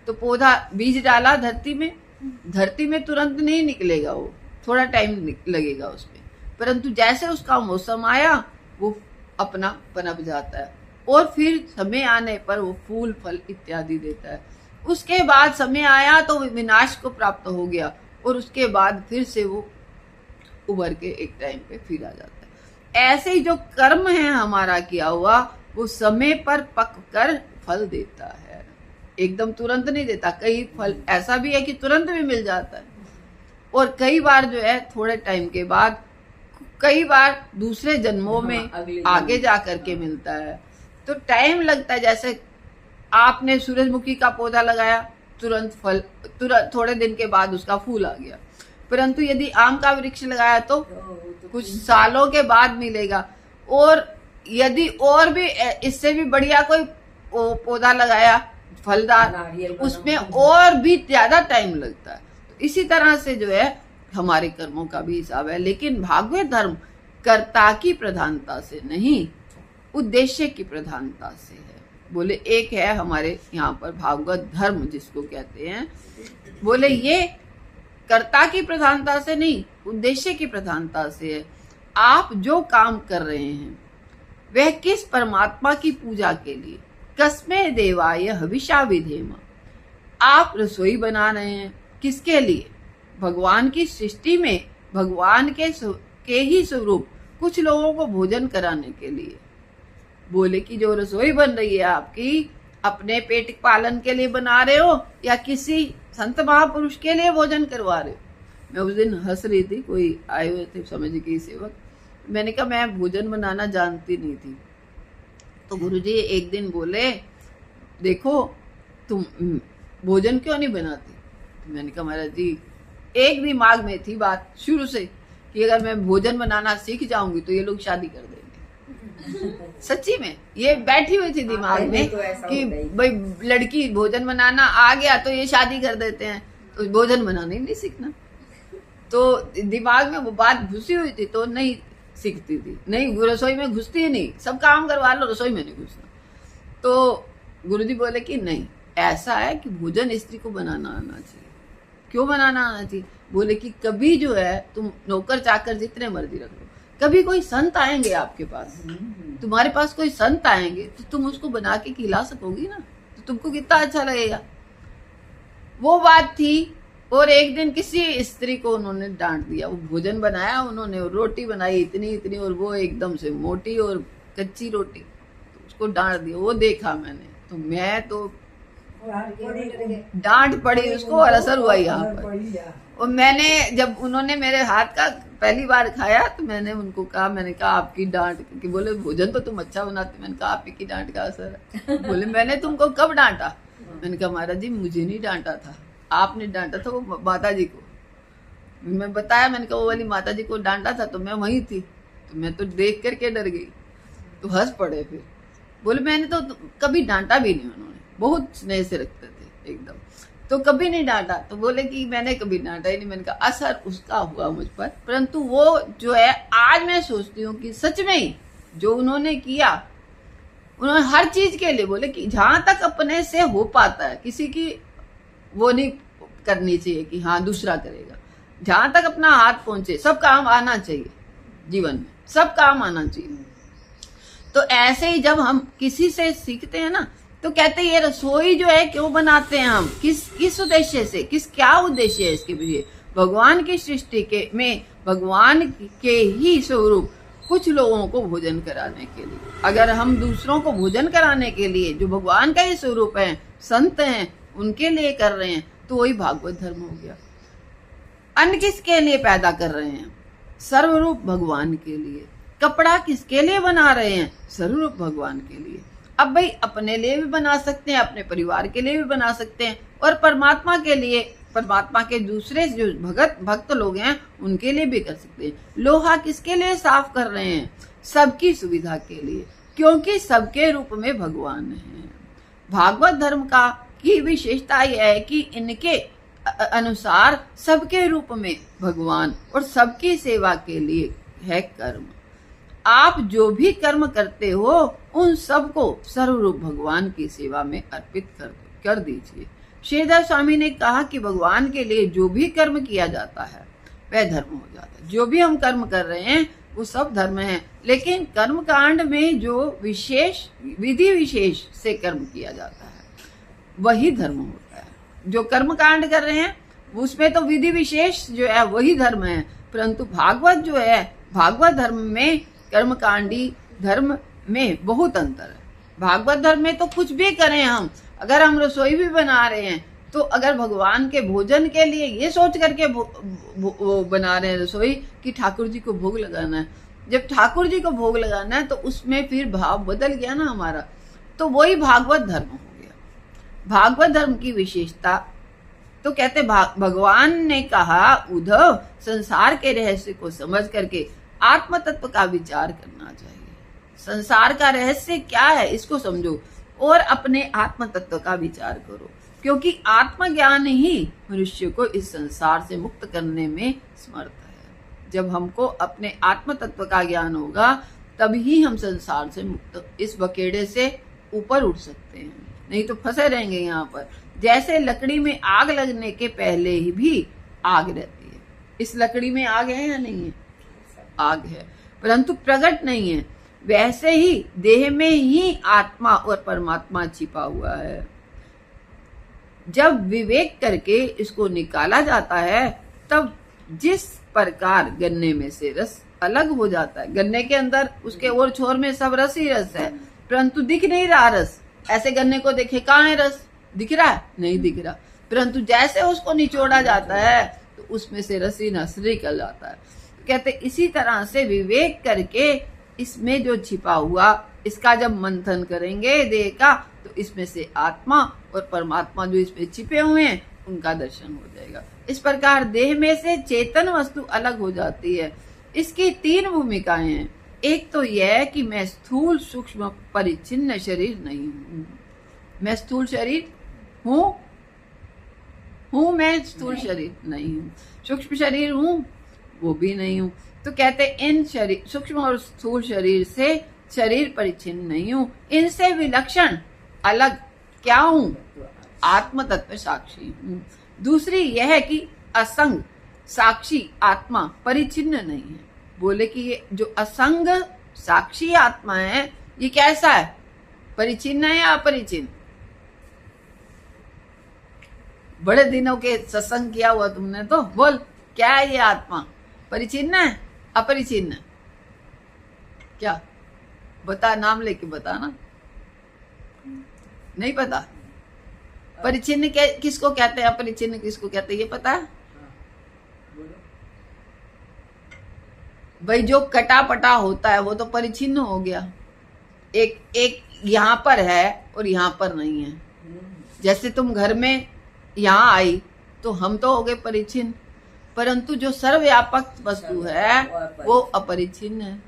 तो पौधा बीज डाला धरती में तुरंत नहीं निकलेगा, वो थोड़ा टाइम लगेगा उसमें, परंतु जैसे उसका मौसम आया वो अपना पनप जाता है, और फिर समय आने पर वो फूल फल इत्यादि देता है। उसके बाद समय आया तो विनाश को प्राप्त हो गया, और उसके बाद फिर से वो उभर के एक टाइम पे फिर आ जाता है। ऐसे ही जो कर्म है हमारा किया हुआ, वो समय पर पक कर फल देता है, एकदम तुरंत नहीं देता। कई फल ऐसा भी है कि तुरंत भी मिल जाता है, और कई बार जो है थोड़े टाइम के बाद, कई बार दूसरे जन्मों में आगे जा करके मिलता है। तो टाइम लगता है। जैसे आपने सूरजमुखी का पौधा लगाया, तुरंत फल, तुरंत थोड़े दिन के बाद उसका फूल आ गया, परंतु यदि आम का वृक्ष लगाया तो कुछ सालों के बाद मिलेगा। और यदि और भी इससे भी बढ़िया कोई पौधा लगाया फलदार, उसमें और भी ज्यादा टाइम लगता है। तो इसी तरह से जो है हमारे कर्मों का भी हिसाब है। लेकिन भागवत धर्म कर्ता की प्रधानता से नहीं, उद्देश्य की प्रधानता से है। बोले एक है हमारे यहाँ पर भागवत धर्म जिसको कहते हैं, बोले ये कर्ता की प्रधानता से नहीं, उद्देश्य की प्रधानता से है। आप जो काम कर रहे हैं वह किस परमात्मा की पूजा के लिए, कस्मे देवाय हविषा विधेम। आप रसोई बना रहे हैं किसके लिए? भगवान की सृष्टि में भगवान के ही स्वरूप कुछ लोगों को भोजन कराने के लिए। बोले कि जो रसोई बन रही है आपकी, अपने पेट पालन के लिए बना रहे हो या किसी संत महापुरुष के लिए भोजन करवा रहे हो? मैं उस दिन हंस रही थी, कोई आए हुए थे समझ के सेवक, मैंने कहा मैं भोजन बनाना जानती नहीं थी। तो गुरुजी एक दिन बोले देखो तुम भोजन क्यों नहीं बनाती? तो मैंने कहा महाराज जी, एक दिमाग में थी बात शुरू से कि अगर मैं भोजन बनाना सीख जाऊंगी तो ये लोग शादी कर देंगे। सच्ची में ये बैठी हुई थी दिमाग में कि भाई लड़की भोजन बनाना आ गया तो ये शादी कर देते हैं, तो भोजन बनाना ही नहीं सीखना। तो दिमाग में वो बात घुसी हुई थी, तो नहीं सीखती थी, नहीं रसोई में घुसती ही नहीं, सब काम करवा लो, रसोई में नहीं घुसना। तो गुरुजी बोले कि नहीं, ऐसा है कि भोजन स्त्री को बनाना आना चाहिए। क्यों बनाना आना चाहिए? बोले कि कभी जो है तुम नौकर चाकर जितने मर्जी रख लो, कभी कोई संत आएंगे आपके पास, तुम्हारे पास कोई संत आएंगे तो तुम उसको बना के खिला सकोगी ना, तो तुमको कितना अच्छा लगेगा। वो बात थी और एक दिन किसी स्त्री को उन्होंने डांट दिया। वो भोजन बनाया उन्होंने, रोटी बनाई इतनी इतनी, और वो एकदम से मोटी और कच्ची रोटी, तो उसको डांट दिया। वो देखा मैंने, तो मैं तो डांट पड़ी उसको और असर हुआ यहाँ पर। और मैंने जब उन्होंने मेरे हाथ का पहली बार खाया तो मैंने उनको कहा, मैंने कहा आपकी डांट, कि बोले भोजन तो तुम अच्छा बनाते। मैंने कहा आप ही की डांट का असर है। बोले मैंने तुमको कब डांटा? मैंने कहा महाराज जी मुझे नहीं डांटा था, आपने डांटा था वो माता जी को। मैं बताया, मैंने कहा वो वाली माता जी को डांटा था तो मैं वहीं थी, तो मैं तो देख करके डर गई। तो हंस पड़े फिर, बोले मैंने तो कभी डांटा भी नहीं। उन्होंने बहुत स्नेह से रखते थे एकदम, तो कभी नहीं डांटा। तो बोले कि मैंने कभी डांटा ही नहीं। मैंने कहा असर उसका हुआ मुझ पर, परंतु वो जो है आज मैं सोचती हूँ कि सच में ही जो उन्होंने किया, उन्होंने हर चीज के लिए बोले कि जहां तक अपने से हो पाता है, किसी की वो नहीं करनी चाहिए कि हाँ दूसरा करेगा। जहां तक अपना हाथ पहुंचे, सब काम आना चाहिए जीवन में, सब काम आना चाहिए। तो ऐसे ही जब हम किसी से सीखते हैं ना, तो कहते हैं ये रसोई जो है क्यों बनाते हैं हम, किस उद्देश्य से, क्या उद्देश्य है इसके पीछे? भगवान की सृष्टि के में भगवान के ही स्वरूप कुछ लोगों को भोजन कराने के लिए। अगर हम दूसरों को भोजन कराने के लिए जो भगवान का ही स्वरूप है, संत हैं, उनके लिए कर रहे हैं, तो वही भागवत धर्म हो गया। अन्न किसके लिए पैदा कर रहे हैं? सर्वरूप भगवान के लिए। कपड़ा किसके लिए बना रहे हैं? सर्वरूप भगवान के लिए। अब भाई अपने लिए भी बना सकते हैं, अपने परिवार के लिए भी बना सकते हैं, और परमात्मा के लिए, परमात्मा के दूसरे जो भक्त लोग हैं उनके लिए भी कर सकते हैं। लोहा किसके लिए साफ कर रहे हैं? सबकी सुविधा के लिए, क्योंकि सबके रूप में भगवान है। भागवत धर्म का की विशेषता यह है कि इनके अनुसार सबके रूप में भगवान और सबकी सेवा के लिए है कर्म। आप जो भी कर्म करते हो उन सबको सर्वरूप भगवान की सेवा में अर्पित कर दीजिए। श्रीधर स्वामी ने कहा कि भगवान के लिए जो भी कर्म किया जाता है वह धर्म हो जाता है। जो भी हम कर्म कर रहे हैं वो सब धर्म है, लेकिन कर्म कांड में जो विशेष विधि विशेष से कर्म किया जाता है वही धर्म होता है। जो कर्म कांड कर रहे हैं उसमें तो विधि विशेष जो है वही धर्म है, परंतु भागवत जो है, भागवत धर्म में कर्मकांडी धर्म में बहुत अंतर है। भागवत धर्म में तो कुछ भी करें हम, अगर हम रसोई भी बना रहे हैं तो अगर भगवान के भोजन के लिए ये सोच करके बना रहे हैं रसोई कि ठाकुर जी को भोग लगाना है, जब ठाकुर जी को भोग लगाना है तो उसमें फिर भाव बदल गया ना हमारा, तो वही भागवत धर्म हो गया। भागवत धर्म की विशेषता तो कहते भगवान ने कहा उद्धव, संसार के रहस्य को समझ करके आत्म तत्व का विचार करना चाहिए। संसार का रहस्य क्या है इसको समझो और अपने आत्म तत्व का विचार करो, क्योंकि आत्मज्ञान ही मनुष्य को इस संसार से मुक्त करने में समर्थ है। जब हमको अपने आत्म तत्व का ज्ञान होगा तभी हम संसार से मुक्त, इस बकेड़े से ऊपर उठ सकते हैं, नहीं तो फंसे रहेंगे यहाँ पर। जैसे लकड़ी में आग लगने के पहले ही भी आग रहती है, इस लकड़ी में आग है या नहीं है? आग है, परंतु प्रकट नहीं है। वैसे ही देह में ही आत्मा और परमात्मा छिपा हुआ है। जब विवेक करके इसको निकाला जाता है तब जिस प्रकार गन्ने में से रस अलग हो जाता है, गन्ने के अंदर उसके और छोर में सब रस ही रस है, परंतु दिख नहीं रहा रस। ऐसे गन्ने को देखे कहाँ है रस? दिख रहा है? नहीं दिख रहा, परंतु जैसे उसको निचोड़ा जाता है तो उसमें से रस ही रस निकल जाता है। कहते इसी तरह से विवेक करके इसमें जो छिपा हुआ, इसका जब मंथन करेंगे देह का, तो इसमें से आत्मा और परमात्मा जो इसमें छिपे हुए हैं उनका दर्शन हो जाएगा। इस प्रकार देह में से चेतन वस्तु अलग हो जाती है। इसकी 3 भूमिकाएं हैं। एक तो यह है कि मैं स्थूल सूक्ष्म परिच्छिन्न शरीर नहीं हूँ। मैं स्थूल शरीर हूँ मैं स्थूल शरीर नहीं हूँ। सूक्ष्म शरीर हूँ वो भी नहीं हूँ। तो कहते इन शरीर सूक्ष्म और स्थूल शरीर से शरीर परिच्छिन्न नहीं हूँ, इनसे विलक्षण अलग क्या हूँ? आत्म तत्व साक्षी हूँ। दूसरी यह है कि असंग साक्षी आत्मा परिच्छिन्न नहीं है। बोले कि ये जो असंग साक्षी आत्मा है ये कैसा है? परिच्छिन्न है या अपरिच्छिन्न? बड़े दिनों के सत्संग किया हुआ तुमने तो बोल, क्या है ये आत्मा? परिचिन्न है, अपरिचिन्न है? क्या बता, नाम लेके बता ना। नहीं पता? परिचिन्न किसको कहते हैं, अपरिचिन्न किसको कहते हैं, ये पता है? भाई जो कटा पटा होता है वो तो परिचिन्न हो गया। एक यहाँ पर है और यहाँ पर नहीं है। जैसे तुम घर में यहाँ आई तो हम तो हो गए परिचिन्न, परंतु जो सर्वव्यापक वस्तु है वो अपरिचिन्न है,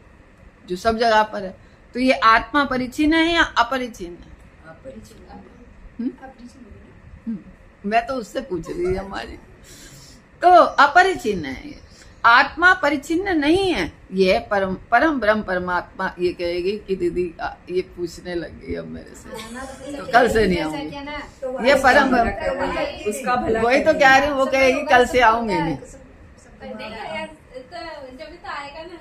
जो सब जगह पर है। तो ये आत्मा परिचिन्न है या अपरिचिन्न है? मैं तो उससे पूछ रही हूँ हमारी। तो अपरिचिन्न है ये आत्मा, परिचिन्न नहीं है। ये परम ब्रह्म परमात्मा। ये कहेगी कि दीदी ये पूछने लग गई अब मेरे से, तो कल से नहीं आऊंगी। ये परम उसका भला, वही तो कह रही हूँ, वो कहेगी कल से आऊंगी नहीं।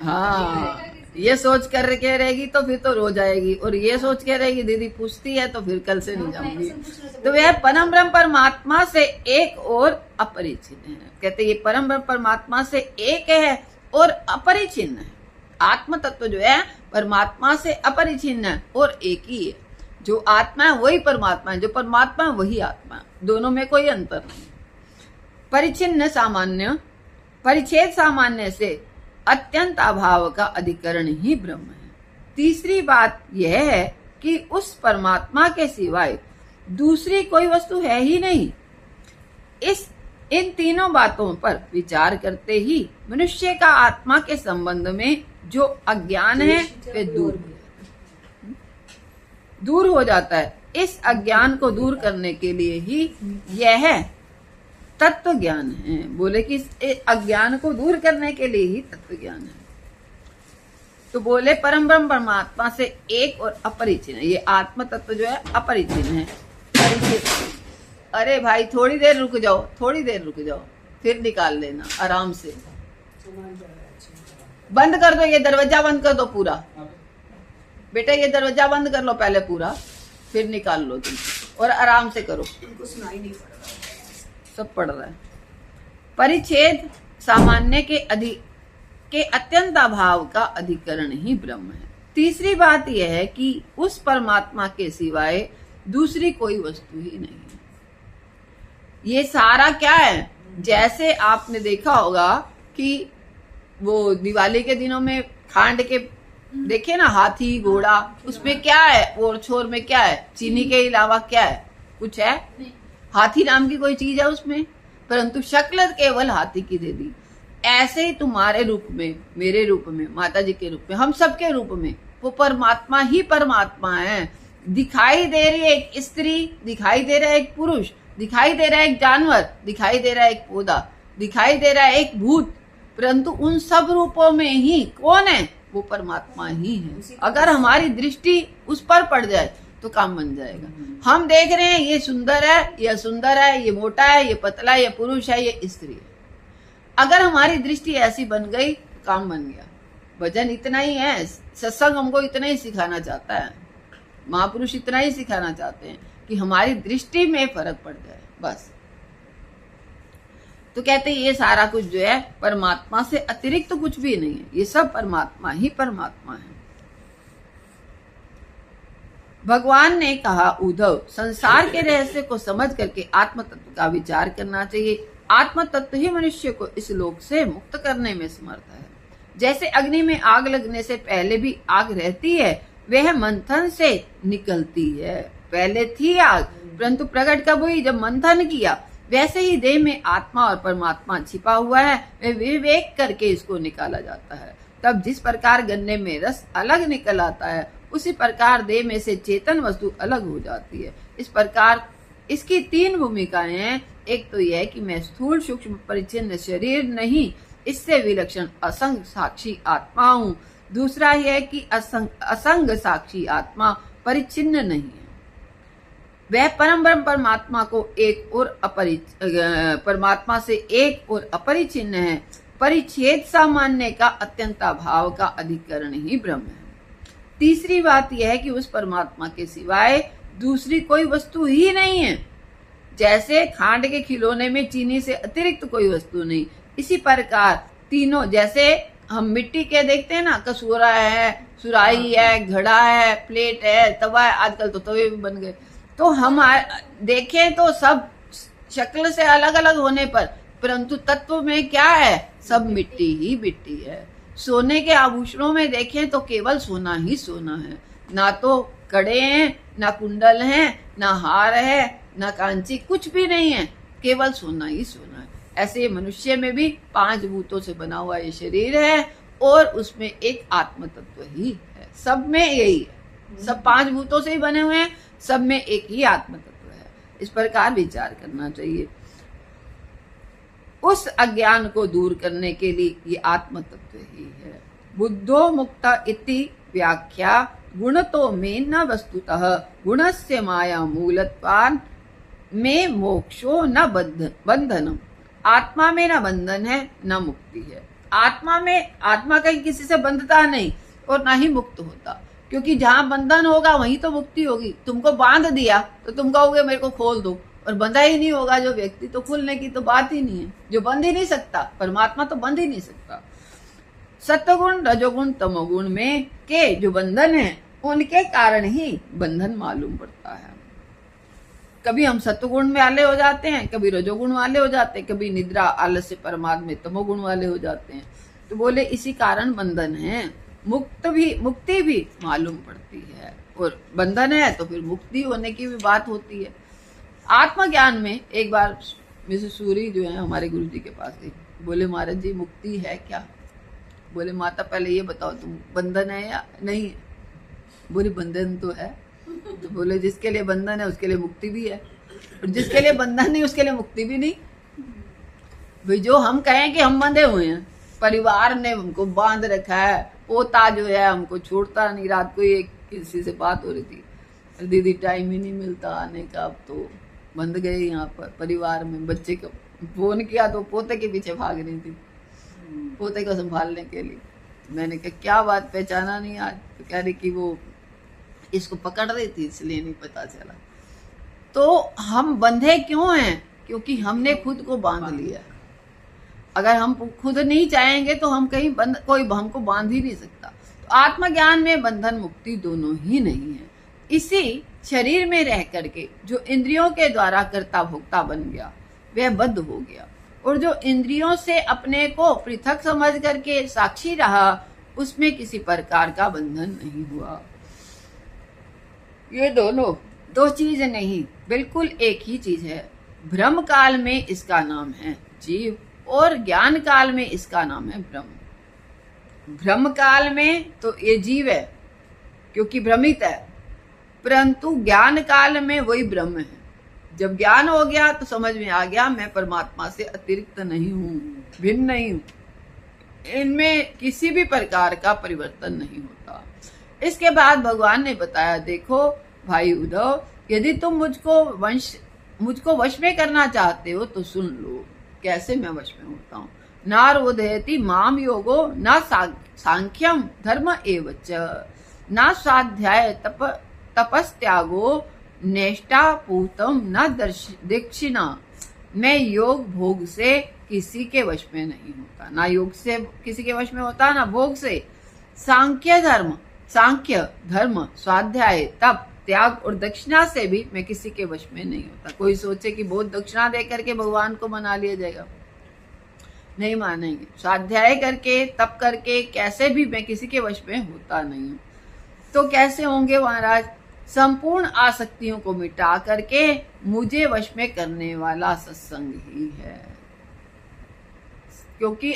हाँ, ये सोच कर के रहेगी तो फिर तो रो जाएगी, और ये सोच के रहेगी दीदी पूछती है तो फिर कल से नहीं जाऊंगी। तो वह परम ब्रह्म परमात्मा से एक और अपरिचिन्न है। कहते ये परम ब्रह्म परमात्मा से एक है और अपरिचिन्न है। आत्म तत्व जो है परमात्मा से अपरिचिन्न है और एक ही है। जो आत्मा है वही परमात्मा है, जो परमात्मा है वही आत्मा है, दोनों में कोई अंतर नहीं। परिचिन्न सामान्य, परिच्छेद सामान्य से अत्यंत अभाव का अधिकरण ही ब्रह्म है। तीसरी बात यह है कि उस परमात्मा के सिवाय दूसरी कोई वस्तु है ही नहीं। इन तीनों बातों पर विचार करते ही मनुष्य का आत्मा के संबंध में जो अज्ञान है वह दूर हो जाता है। इस अज्ञान को दूर करने के लिए ही यह तत्व ज्ञान है। बोले कि इस अज्ञान को दूर करने के लिए ही तत्व ज्ञान है। तो बोले परम ब्रह्म परमात्मा से एक और अपरिचिन्न है। ये आत्म तत्व जो है अपरिचिन्न है, परिचिन्न। अरे भाई थोड़ी देर रुक जाओ, थोड़ी देर रुक जाओ, फिर निकाल लेना आराम से। बंद कर दो, ये दरवाजा बंद कर दो पूरा। बेटा ये दरवाजा बंद कर लो पहले पूरा, फिर निकाल लो तुम, और आराम से करो। सुनाई नहीं पड़ रहा, सब पढ़ रहा है। परिच्छेद सामान्य के अत्यंत अभाव का अधिकरण ही ब्रह्म है। तीसरी बात यह है कि उस परमात्मा के सिवाय दूसरी कोई वस्तु ही नहीं है। ये सारा क्या है? जैसे आपने देखा होगा कि वो दिवाली के दिनों में खांड के देखे ना, हाथी घोड़ा, उसमें क्या है? और छोर में क्या है? चीनी के अलावा क्या है? कुछ है? हाथी नाम की कोई चीज है उसमें, परंतु शक्ल केवल हाथी की दे दी। ऐसे ही तुम्हारे रूप में, मेरे रूप में, माता जी के रूप में, हम सबके रूप में वो परमात्मा ही परमात्मा है। दिखाई दे रही है एक स्त्री, दिखाई दे रहा है एक पुरुष, दिखाई दे रहा है एक जानवर, दिखाई दे रहा है एक पौधा, दिखाई दे रहा है एक भूत, परंतु उन सब रूपों में ही कौन है? वो परमात्मा ही है। अगर हमारी दृष्टि उस पर पड़ जाए तो काम बन जाएगा। हम देख रहे हैं ये सुंदर है, ये असुंदर है, ये मोटा है, ये पतला है, ये पुरुष है, ये स्त्री है। अगर हमारी दृष्टि ऐसी बन गई तो काम बन गया। भजन इतना ही है, सत्संग हमको इतना ही सिखाना चाहता है, महापुरुष इतना ही सिखाना चाहते हैं कि हमारी दृष्टि में फर्क पड़ जाए, बस। तो कहते हैं ये सारा कुछ जो है परमात्मा से अतिरिक्त तो कुछ भी नहीं है, ये सब परमात्मा ही परमात्मा है। भगवान ने कहा, उद्धव, संसार के रहस्य को समझ करके आत्म तत्व का विचार करना चाहिए। आत्म तत्व ही मनुष्य को इस लोक से मुक्त करने में समर्थ है। जैसे अग्नि में आग लगने से पहले भी आग रहती है, वह मंथन से निकलती है। पहले थी आग, परंतु प्रकट कब हुई? जब मंथन किया। वैसे ही देह में आत्मा और परमात्मा छिपा हुआ है, वह विवेक करके इसको निकाला जाता है। तब जिस प्रकार गन्ने में रस अलग निकल आता है, उसी प्रकार देह में से चेतन वस्तु अलग हो जाती है। इस प्रकार इसकी तीन भूमिकाएं हैं। एक तो यह कि मैं स्थूल सूक्ष्म परिच्छिन्न शरीर नहीं, इससे विलक्षण असंग साक्षी आत्मा हूँ। दूसरा यह कि असंग साक्षी आत्मा परिच्छिन्न नहीं है। वह परम ब्रह्म परमात्मा को एक और परमात्मा से एक और अपरिचिन्न है। परिच्छेद सामान्य का अत्यंत अभाव का अधिकरण ही ब्रह्म है। तीसरी बात यह है कि उस परमात्मा के सिवाय दूसरी कोई वस्तु ही नहीं है। जैसे खांड के खिलौने में चीनी से अतिरिक्त कोई वस्तु नहीं, इसी प्रकार तीनों, जैसे हम मिट्टी के देखते हैं ना, कसूरा है, सुराही है, घड़ा है, प्लेट है, तवा है, आजकल तो तवे भी बन गए, तो हम देखें तो सब शक्ल से अलग अलग होने पर, परंतु तत्व में क्या है, सब मिट्टी ही मिट्टी है। सोने के आभूषणों में देखें तो केवल सोना ही सोना है, ना तो कड़े हैं, ना कुंडल हैं, ना हार है, ना कांची, कुछ भी नहीं है, केवल सोना ही सोना है। ऐसे मनुष्य में भी 5 भूतों से बना हुआ ये शरीर है और उसमें एक आत्म तत्व ही है। सब में यही है, सब 5 भूतों से ही बने हुए हैं, सब में एक ही आत्म तत्व है। इस प्रकार विचार करना चाहिए। उस अज्ञान को दूर करने के लिए ये आत्म तत्व ही है। बुद्धो मुक्त इति व्याख्या गुणतो में न वस्तुतः गुणस्य माया मूलत्वान् में मोक्षो न बंधनम। आत्मा में न बंधन है न मुक्ति है। आत्मा कहीं किसी से बंधता नहीं और ना ही मुक्त होता, क्योंकि जहां बंधन होगा वहीं तो मुक्ति होगी। तुमको बांध दिया तो तुम कहोगे मेरे को खोल दो, और बंधा ही नहीं होगा जो व्यक्ति, तो खुलने की तो बात ही नहीं है। जो बंध ही नहीं सकता, परमात्मा तो बंध ही नहीं सकता। सत्वगुण, रजोगुण, तमोगुण में के जो बंधन है, उनके कारण ही बंधन मालूम पड़ता है। कभी हम सत्वगुण वाले हो जाते हैं, कभी रजोगुण वाले हो जाते हैं, कभी निद्रा, आलस्य, प्रमाद में तमोगुण वाले हो जाते हैं। तो बोले इसी कारण बंधन है। मुक्ति भी मालूम पड़ती है, और बंधन है तो फिर मुक्ति होने की भी बात होती है। आत्मज्ञान में एक बार मिसेस सूरी जो है हमारे गुरु जी के पास गई, बोले महाराज जी मुक्ति है क्या? बोले माता पहले ये बताओ तुम, बंधन है या नहीं है? बोले बंधन तो है। तो बोले जिसके लिए बंधन है उसके लिए मुक्ति भी है, और जिसके लिए बंधन नहीं उसके लिए मुक्ति भी नहीं। भाई जो हम कहें कि हम बंधे हुए हैं, परिवार ने हमको बांध रखा है, पोता जो है हमको छोड़ता नहीं। रात को एक किसी से बात हो रही थी, दीदी टाइम ही नहीं मिलता आने का, अब तो बंध गए यहाँ पर परिवार में। बच्चे को फोन किया तो पोते के पीछे भाग रही थी, पोते को संभालने के लिए। मैंने कहा क्या बात, पहचाना नहीं आज? तो कह रही कि वो इसको पकड़ रही थी इसलिए नहीं पता चला। तो हम बंधे क्यों हैं? क्योंकि हमने खुद को बांध लिया। अगर हम खुद नहीं चाहेंगे तो हम कहीं कोई हमको बांध ही नहीं सकता। तो आत्मज्ञान में बंधन मुक्ति दोनों ही नहीं है। इसी शरीर में रह करके जो इंद्रियों के द्वारा कर्ता भोक्ता बन गया, वह बद्ध हो गया, और जो इंद्रियों से अपने को पृथक समझ करके साक्षी रहा, उसमें किसी प्रकार का बंधन नहीं हुआ। ये दोनों दो चीज नहीं, बिल्कुल एक ही चीज है। भ्रम काल में इसका नाम है जीव, और ज्ञान काल में इसका नाम है ब्रह्म। भ्रम काल में तो ये जीव है क्योंकि भ्रमित है, परंतु ज्ञान काल में वही ब्रह्म है। जब ज्ञान हो गया तो समझ में आ गया मैं परमात्मा से अतिरिक्त नहीं हूँ, भिन्न नहीं हूँ, इनमें किसी भी प्रकार का परिवर्तन नहीं होता। इसके बाद भगवान ने बताया, देखो भाई उद्धव, यदि तुम मुझको वश में करना चाहते हो तो सुन लो कैसे मैं वश में होता हूँ। नारोधयति माम योगो न सांख्यम धर्म एवच न स्वाध्याय तपस्त्यागो नेष्टा पूतम न दक्षिणा। मैं योग भोग से किसी के वश में नहीं होता, ना योग से किसी के वश में होता, ना भोग से। सांख्य धर्म, स्वाध्याय, तप, त्याग और दक्षिणा से भी मैं किसी के वश में नहीं होता। कोई सोचे कि बहुत दक्षिणा दे करके भगवान को मना लिया जाएगा, नहीं मानेंगे। स्वाध्याय करके, तप करके कैसे भी मैं किसी के वश में होता नहीं हूँ। तो कैसे होंगे महाराज? संपूर्ण आसक्तियों को मिटा करके मुझे वश में करने वाला सत्संग ही है। क्योंकि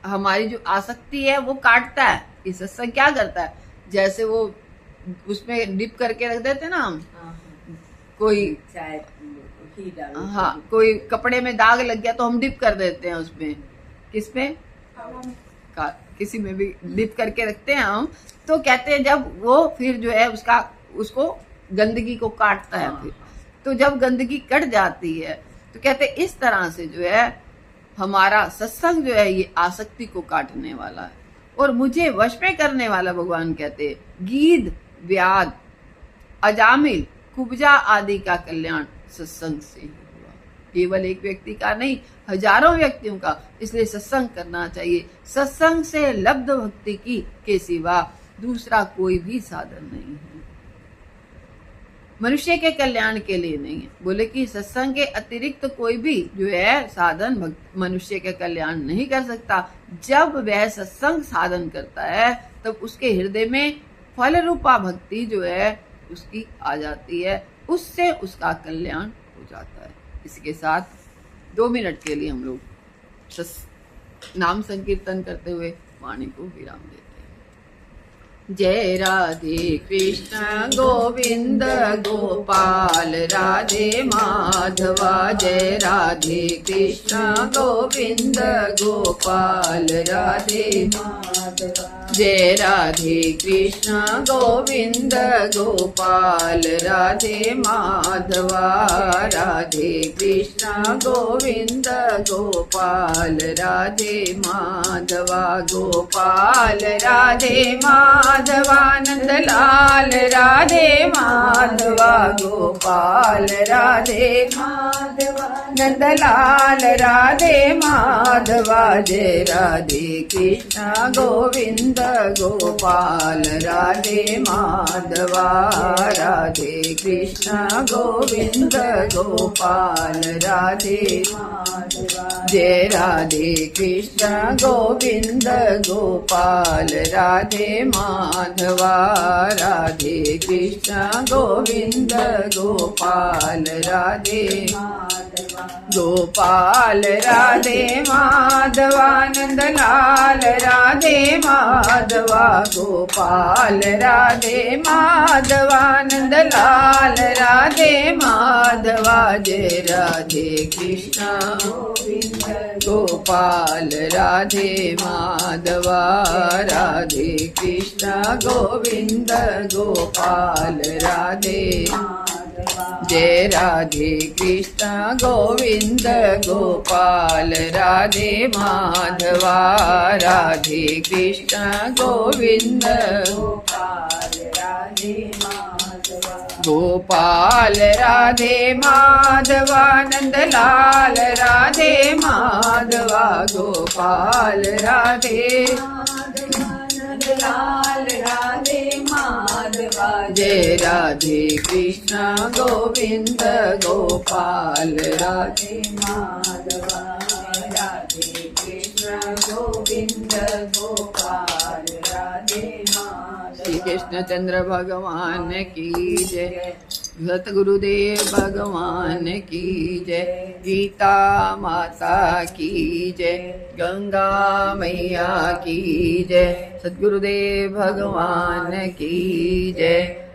हमारी जो आसक्ति है वो काटता है। ये सत्संग क्या करता है? जैसे वो उसमें डिप करके रख देते ना हम, कोई हाँ, कोई कपड़े में दाग लग गया तो हम डिप कर देते हैं उसमें, किसमें? किसी में भी डिप करके रखते हैं हम। तो कहते हैं जब वो फिर जो है उसको गंदगी को काटता है। फिर तो जब गंदगी कट जाती है तो कहते हैं इस तरह से जो है हमारा सत्संग जो है ये आसक्ति को काटने वाला है, और मुझे वश में करने वाला भगवान कहते हैं गीध, व्याध, अजामिल, कुब्जा आदि का कल्याण सत्संग से ही केवल एक व्यक्ति का नहीं, हजारों व्यक्तियों का। इसलिए सत्संग करना चाहिए। सत्संग से लब्ध भक्ति की के सिवा दूसरा कोई भी साधन नहीं है, मनुष्य के कल्याण के लिए नहीं है। बोले कि सत्संग के अतिरिक्त कोई भी जो है साधन मनुष्य के कल्याण नहीं कर सकता। जब वह सत्संग साधन करता है तब उसके हृदय में फल रूपा भक्ति जो है उसकी आ जाती है, उससे उसका कल्याण हो जाता है। इसके साथ 2 मिनट के लिए हम लोग नाम संकीर्तन करते हुए वाणी को विराम देते हैं। जय राधे कृष्ण गोविंद गोपाल राधे माधवा, जय राधे कृष्ण गोविंद गोपाल राधे माधवा, जय राधे कृष्ण गोविंद गोपाल राधे माधवा, राधे कृष्ण गोविंद गोपाल राधे माधवा, गोपाल राधे माधवा, नंदलाल राधे माधवा, गोपाल राधे माधवा, नंदलाल राधे माधवा, जय राधे कृष्ण गोविंद गोपाल राधे माधवा, राधे कृष्ण गोविंद गोपाल राधे माधवा, जय राधे कृष्ण गोविंद गोपाल राधे माधवा, राधे कृष्ण गोविंद गोपाल राधे माधवा, गोपाल राधे माधवा, नंदलाल राधे माधवा, गोपाल राधे माधवा, नंदलाल राधे माधवा, जय राधे कृष्ण गोविंद गोपाल राधे माधवा, राधे कृष्ण गोविंद गोपाल राधे माधवा, जय राधे कृष्ण गोविंद गोपाल राधे माधवा, राधे कृष्ण गोविंद गोपाल राधे माधवा, गोपाल राधे माधवा, नंदलाल राधे माधवा, गोपाल राधे नंदलाल राधे माधवा, जय राधे कृष्ण गोविंद गोपाल राधे माधवा, राधे कृष्ण गोविंद गोपाल राधे माधवा। श्री कृष्ण चंद्र भगवान की जय, सतगुरुदेव भगवान की जय, गीता माता की जय, गंगा मैया की जय, सतगुरुदेव भगवान की जय,